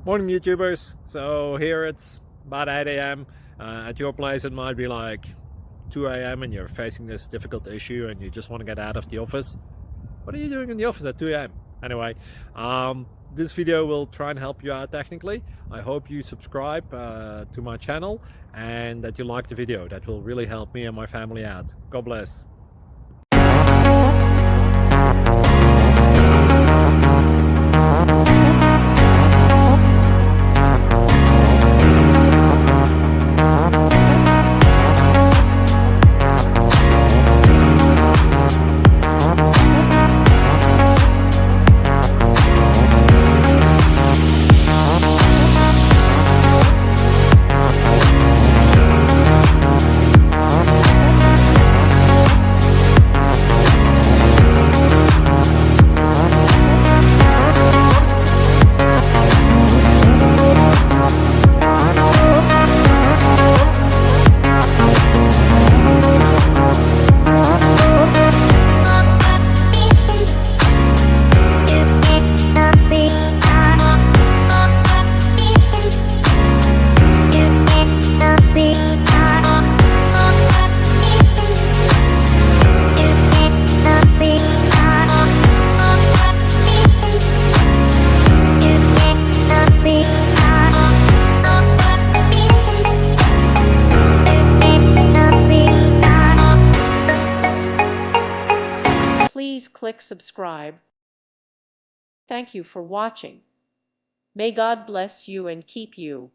Morning YouTubers. So here it's about 8 a.m. At your place it might be like 2 a.m. and you're facing this difficult issue and you just want to get out of the office. What are you doing in the office at 2 a.m.? Anyway, this video will try and help you out technically. I hope you subscribe to my channel and that you like the video. That will really help me and my family out. God bless. Please click subscribe. Thank you for watching. May God bless you and keep you.